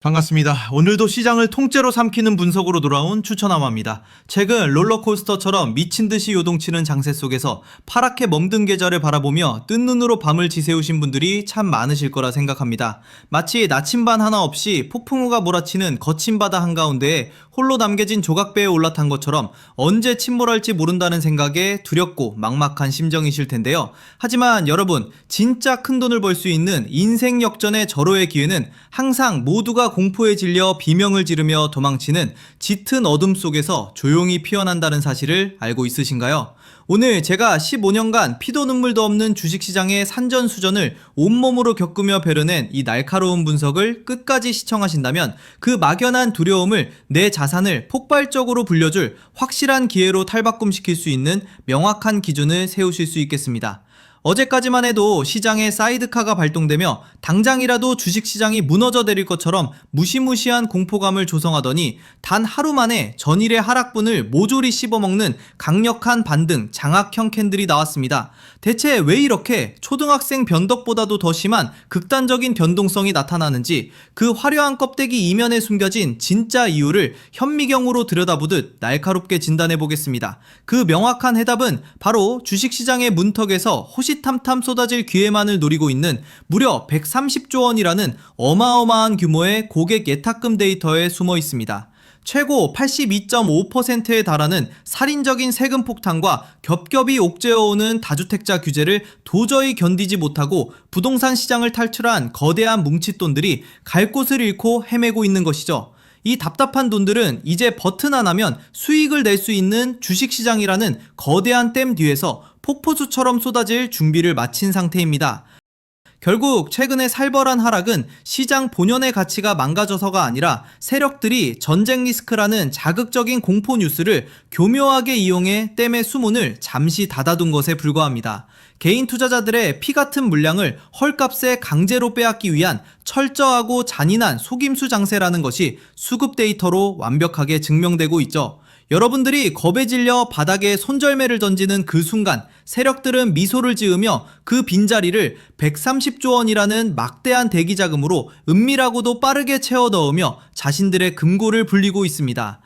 반갑습니다. 오늘도 시장을 통째로 삼키는 분석으로 돌아온 추천함화입니다. 최근 롤러코스터처럼 미친 듯이 요동치는 장세 속에서 파랗게 멍든 계절을 바라보며 뜬 눈으로 밤을 지새우신 분들이 참 많으실 거라 생각합니다. 마치 나침반 하나 없이 폭풍우가 몰아치는 거친 바다 한가운데에 홀로 남겨진 조각배에 올라탄 것처럼 언제 침몰할지 모른다는 생각에 두렵고 막막한 심정이실 텐데요. 하지만 여러분, 진짜 큰 돈을 벌 수 있는 인생 역전의 절호의 기회는 항상 모두가 공포에 질려 비명을 지르며 도망치는 짙은 어둠 속에서 조용히 피어난다는 사실을 알고 있으신가요? 오늘 제가 15년간 피도 눈물도 없는 주식시장의 산전수전을 온몸으로 겪으며 벼려낸 이 날카로운 분석을 끝까지 시청하신다면 그 막연한 두려움을 내 자산을 폭발적으로 불려줄 확실한 기회로 탈바꿈시킬 수 있는 명확한 기준을 세우실 수 있겠습니다. 어제까지만 해도 시장에 사이드카가 발동되며 당장이라도 주식시장이 무너져 내릴 것처럼 무시무시한 공포감을 조성하더니 단 하루 만에 전일의 하락분을 모조리 씹어먹는 강력한 반등 장악형 캔들이 나왔습니다. 대체 왜 이렇게 초등학생 변덕보다도 더 심한 극단적인 변동성이 나타나는지 그 화려한 껍데기 이면에 숨겨진 진짜 이유를 현미경으로 들여다보듯 날카롭게 진단해보겠습니다. 그 명확한 해답은 바로 주식시장의 문턱에서 호시탐탐 쏟아질 기회만을 노리고 있는 무려 130조 원이라는 어마어마한 규모의 고객 예탁금 데이터에 숨어 있습니다. 최고 82.5%에 달하는 살인적인 세금 폭탄과 겹겹이 옥죄어오는 다주택자 규제를 도저히 견디지 못하고 부동산 시장을 탈출한 거대한 뭉칫돈들이 갈 곳을 잃고 헤매고 있는 것이죠. 이 답답한 돈들은 이제 버튼 하나면 수익을 낼 수 있는 주식시장이라는 거대한 댐 뒤에서 폭포수처럼 쏟아질 준비를 마친 상태입니다. 결국 최근의 살벌한 하락은 시장 본연의 가치가 망가져서가 아니라 세력들이 전쟁 리스크라는 자극적인 공포 뉴스를 교묘하게 이용해 댐의 수문을 잠시 닫아둔 것에 불과합니다. 개인 투자자들의 피 같은 물량을 헐값에 강제로 빼앗기 위한 철저하고 잔인한 속임수 장세라는 것이 수급 데이터로 완벽하게 증명되고 있죠. 여러분들이 겁에 질려 바닥에 손절매를 던지는 그 순간 세력들은 미소를 지으며 그 빈자리를 130조 원이라는 막대한 대기자금으로 은밀하고도 빠르게 채워 넣으며 자신들의 금고를 불리고 있습니다.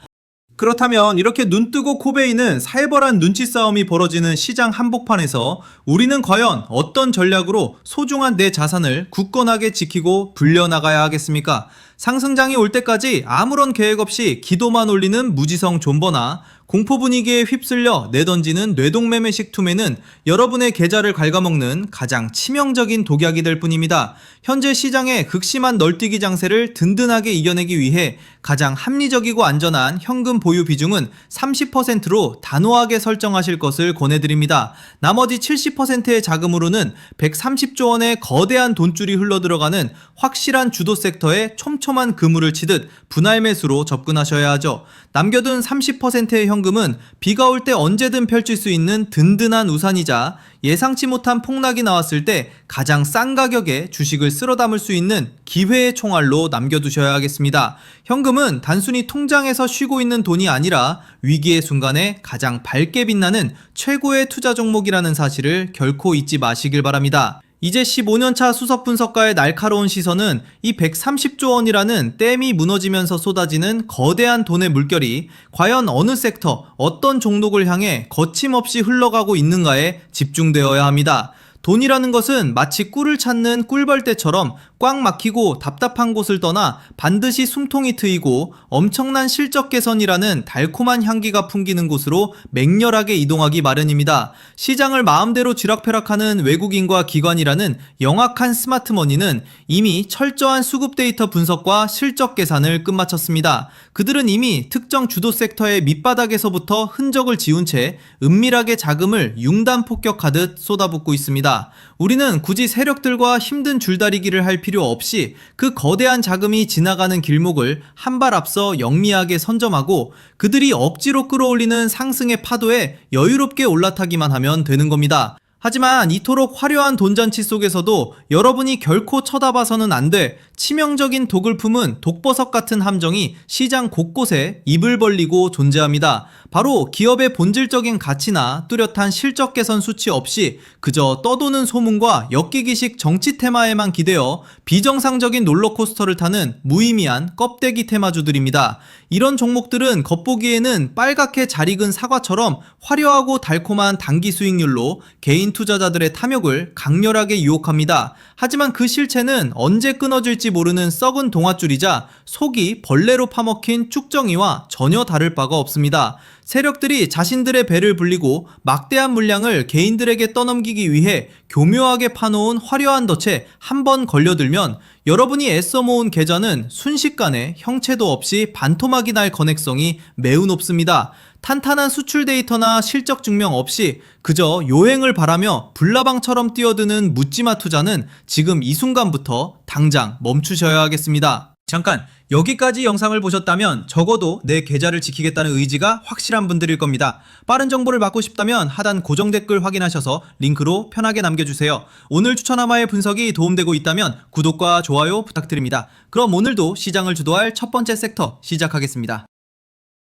그렇다면 이렇게 눈뜨고 코베이는 살벌한 눈치 싸움이 벌어지는 시장 한복판에서 우리는 과연 어떤 전략으로 소중한 내 자산을 굳건하게 지키고 불려나가야 하겠습니까? 상승장이 올 때까지 아무런 계획 없이 기도만 올리는 무지성 존버나 공포 분위기에 휩쓸려 내던지는 뇌동매매식 투매는 여러분의 계좌를 갉아먹는 가장 치명적인 독약이 될 뿐입니다. 현재 시장의 극심한 널뛰기 장세를 든든하게 이겨내기 위해 가장 합리적이고 안전한 현금 보유 비중은 30%로 단호하게 설정하실 것을 권해드립니다. 나머지 70%의 자금으로는 130조 원의 거대한 돈줄이 흘러들어가는 확실한 주도 섹터에 촘촘한 그물을 치듯 분할 매수로 접근하셔야 하죠. 남겨둔 30%의 현금은 비가 올 때 언제든 펼칠 수 있는 든든한 우산이자 예상치 못한 폭락이 나왔을 때 가장 싼 가격에 주식을 쓸어 담을 수 있는 기회의 총알로 남겨두셔야 하겠습니다. 현금은 단순히 통장에서 쉬고 있는 돈이 아니라 위기의 순간에 가장 밝게 빛나는 최고의 투자 종목이라는 사실을 결코 잊지 마시길 바랍니다. 이제 15년차 수석 분석가의 날카로운 시선은 이 130조 원이라는 댐이 무너지면서 쏟아지는 거대한 돈의 물결이 과연 어느 섹터, 어떤 종목을 향해 거침없이 흘러가고 있는가에 집중되어야 합니다. 돈이라는 것은 마치 꿀을 찾는 꿀벌떼처럼 꽉 막히고 답답한 곳을 떠나 반드시 숨통이 트이고 엄청난 실적 개선이라는 달콤한 향기가 풍기는 곳으로 맹렬하게 이동하기 마련입니다. 시장을 마음대로 쥐락펴락하는 외국인과 기관이라는 영악한 스마트머니는 이미 철저한 수급 데이터 분석과 실적 계산을 끝마쳤습니다. 그들은 이미 특정 주도 섹터의 밑바닥에서부터 흔적을 지운 채 은밀하게 자금을 융단 폭격하듯 쏟아붓고 있습니다. 우리는 굳이 세력들과 힘든 줄다리기를 할 필요 없이 그 거대한 자금이 지나가는 길목을 한 발 앞서 영리하게 선점하고 그들이 억지로 끌어올리는 상승의 파도에 여유롭게 올라타기만 하면 되는 겁니다. 하지만 이토록 화려한 돈잔치 속에서도 여러분이 결코 쳐다봐서는 안 돼 치명적인 독을 품은 독버섯 같은 함정이 시장 곳곳에 입을 벌리고 존재합니다. 바로 기업의 본질적인 가치나 뚜렷한 실적 개선 수치 없이 그저 떠도는 소문과 엮이기식 정치 테마에만 기대어 비정상적인 롤러코스터를 타는 무의미한 껍데기 테마주들입니다. 이런 종목들은 겉보기에는 빨갛게 잘 익은 사과처럼 화려하고 달콤한 단기 수익률로 개인 투자자들의 탐욕을 강렬하게 유혹합니다. 하지만 그 실체는 언제 끊어질지 모르는 썩은 동아줄이자 속이 벌레로 파먹힌 쭉정이와 전혀 다를 바가 없습니다. 세력들이 자신들의 배를 불리고 막대한 물량을 개인들에게 떠넘기기 위해 교묘하게 파놓은 화려한 덫에 한 번 걸려들면 여러분이 애써 모은 계좌는 순식간에 형체도 없이 반토막이 날 가능성이 매우 높습니다. 탄탄한 수출 데이터나 실적 증명 없이 그저 요행을 바라며 불나방처럼 뛰어드는 묻지마 투자는 지금 이 순간부터 당장 멈추셔야 하겠습니다. 잠깐, 여기까지 영상을 보셨다면 적어도 내 계좌를 지키겠다는 의지가 확실한 분들일 겁니다. 빠른 정보를 받고 싶다면 하단 고정 댓글 확인하셔서 링크로 편하게 남겨주세요. 오늘 추천하마의 분석이 도움되고 있다면 구독과 좋아요 부탁드립니다. 그럼 오늘도 시장을 주도할 첫 번째 섹터 시작하겠습니다.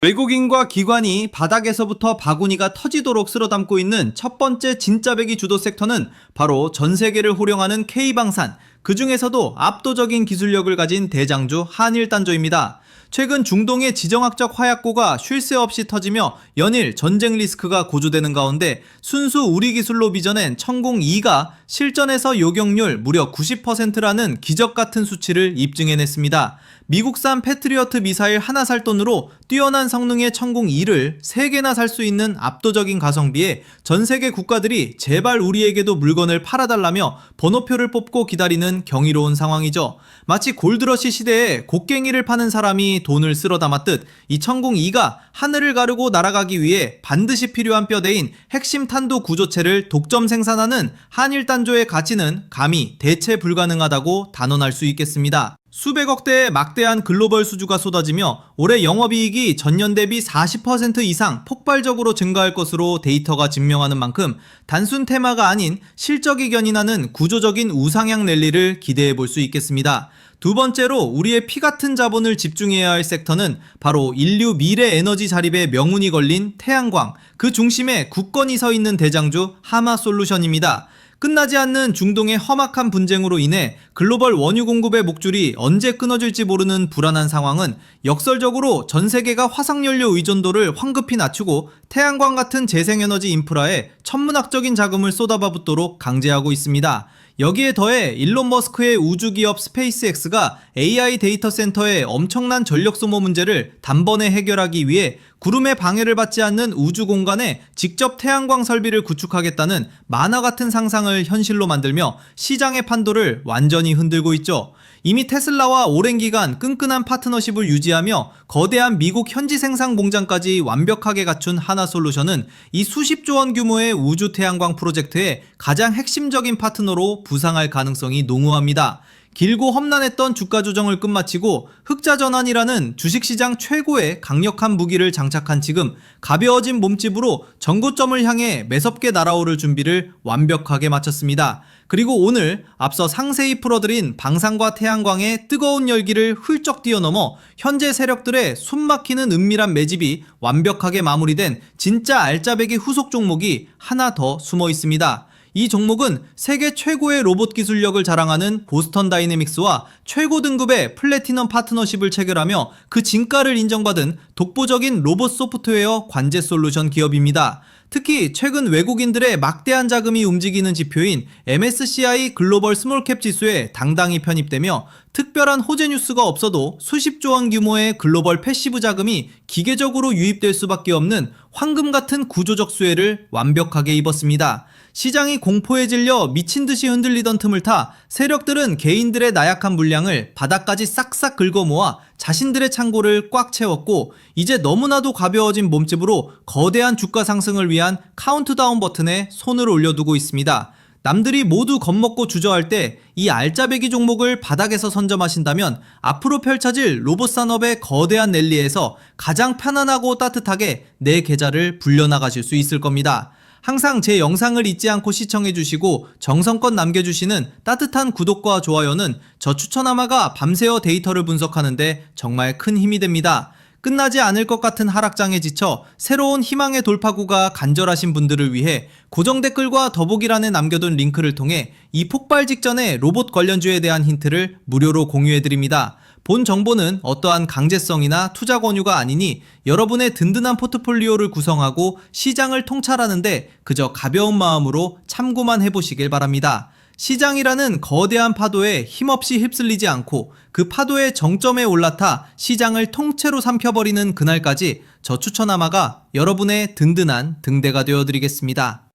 외국인과 기관이 바닥에서부터 바구니가 터지도록 쓸어담고 있는 첫 번째 진짜배기 주도 sek터는 바로 전 세계를 호령하는 K방산, 그 중에서도 압도적인 기술력을 가진 대장주 한일단조입니다. 최근 중동의 지정학적 화약고가 쉴 새 없이 터지며 연일 전쟁 리스크가 고조되는 가운데 순수 우리 기술로 빚어낸 천공 2가 실전에서 요격률 무려 90%라는 기적같은 수치를 입증해냈습니다. 미국산 패트리어트 미사일 하나 살 돈으로 뛰어난 성능의 천공 2를 3개나 살 수 있는 압도적인 가성비에 전세계 국가들이 제발 우리에게도 물건을 팔아달라며 번호표를 뽑고 기다리는 경이로운 상황이죠. 마치 골드러시 시대에 곡괭이를 파는 사람이 돈을 쓸어 담았듯 이 천공 2가 하늘을 가르고 날아가기 위해 반드시 필요한 뼈대인 핵심 탄도 구조체를 독점 생산하는 한일단조의 가치는 감히 대체 불가능하다고 단언할 수 있겠습니다. 수백억 대의 막대한 글로벌 수주가 쏟아지며 올해 영업이익이 전년 대비 40% 이상 폭발적으로 증가할 것으로 데이터가 증명하는 만큼 단순 테마가 아닌 실적이 견인하는 구조적인 우상향 랠리를 기대해 볼 수 있겠습니다. 두 번째로 우리의 피 같은 자본을 집중해야 할 섹터는 바로 인류 미래 에너지 자립에 명운이 걸린 태양광, 그 중심에 굳건히 서 있는 대장주 하마솔루션입니다. 끝나지 않는 중동의 험악한 분쟁으로 인해 글로벌 원유 공급의 목줄이 언제 끊어질지 모르는 불안한 상황은 역설적으로 전 세계가 화석연료 의존도를 황급히 낮추고 태양광 같은 재생에너지 인프라에 천문학적인 자금을 쏟아붓도록 강제하고 있습니다. 여기에 더해 일론 머스크의 우주기업 스페이스X가 AI 데이터 센터의 엄청난 전력 소모 문제를 단번에 해결하기 위해 구름의 방해를 받지 않는 우주 공간에 직접 태양광 설비를 구축하겠다는 만화 같은 상상을 현실로 만들며 시장의 판도를 완전히 흔들고 있죠. 이미 테슬라와 오랜 기간 끈끈한 파트너십을 유지하며 거대한 미국 현지 생산 공장까지 완벽하게 갖춘 하나솔루션은 이 수십조 원 규모의 우주 태양광 프로젝트의 가장 핵심적인 파트너로 부상할 가능성이 농후합니다. 길고 험난했던 주가 조정을 끝마치고 흑자 전환이라는 주식시장 최고의 강력한 무기를 장착한 지금 가벼워진 몸집으로 전고점을 향해 매섭게 날아오를 준비를 완벽하게 마쳤습니다. 그리고 오늘 앞서 상세히 풀어드린 방산과 태양광의 뜨거운 열기를 훌쩍 뛰어넘어 현재 세력들의 숨막히는 은밀한 매집이 완벽하게 마무리된 진짜 알짜배기 후속 종목이 하나 더 숨어 있습니다. 이 종목은 세계 최고의 로봇 기술력을 자랑하는 보스턴 다이내믹스와 최고 등급의 플래티넘 파트너십을 체결하며 그 진가를 인정받은 독보적인 로봇 소프트웨어 관제 솔루션 기업입니다. 특히 최근 외국인들의 막대한 자금이 움직이는 지표인 MSCI 글로벌 스몰캡 지수에 당당히 편입되며 특별한 호재 뉴스가 없어도 수십조 원 규모의 글로벌 패시브 자금이 기계적으로 유입될 수밖에 없는 황금 같은 구조적 수혜를 완벽하게 입었습니다. 시장이 공포에 질려 미친듯이 흔들리던 틈을 타 세력들은 개인들의 나약한 물량을 바닥까지 싹싹 긁어모아 자신들의 창고를 꽉 채웠고 이제 너무나도 가벼워진 몸집으로 거대한 주가 상승을 위한 카운트다운 버튼에 손을 올려두고 있습니다. 남들이 모두 겁먹고 주저할 때 이 알짜배기 종목을 바닥에서 선점하신다면 앞으로 펼쳐질 로봇 산업의 거대한 랠리에서 가장 편안하고 따뜻하게 내 계좌를 불려나가실 수 있을 겁니다. 항상 제 영상을 잊지 않고 시청해주시고 정성껏 남겨주시는 따뜻한 구독과 좋아요는 저 추천하마가 밤새워 데이터를 분석하는데 정말 큰 힘이 됩니다. 끝나지 않을 것 같은 하락장에 지쳐 새로운 희망의 돌파구가 간절하신 분들을 위해 고정 댓글과 더보기란에 남겨둔 링크를 통해 이 폭발 직전의 로봇 관련주에 대한 힌트를 무료로 공유해드립니다. 본 정보는 어떠한 강제성이나 투자 권유가 아니니 여러분의 든든한 포트폴리오를 구성하고 시장을 통찰하는데 그저 가벼운 마음으로 참고만 해보시길 바랍니다. 시장이라는 거대한 파도에 힘없이 휩쓸리지 않고 그 파도의 정점에 올라타 시장을 통째로 삼켜버리는 그날까지 저 추천하마가 여러분의 든든한 등대가 되어드리겠습니다.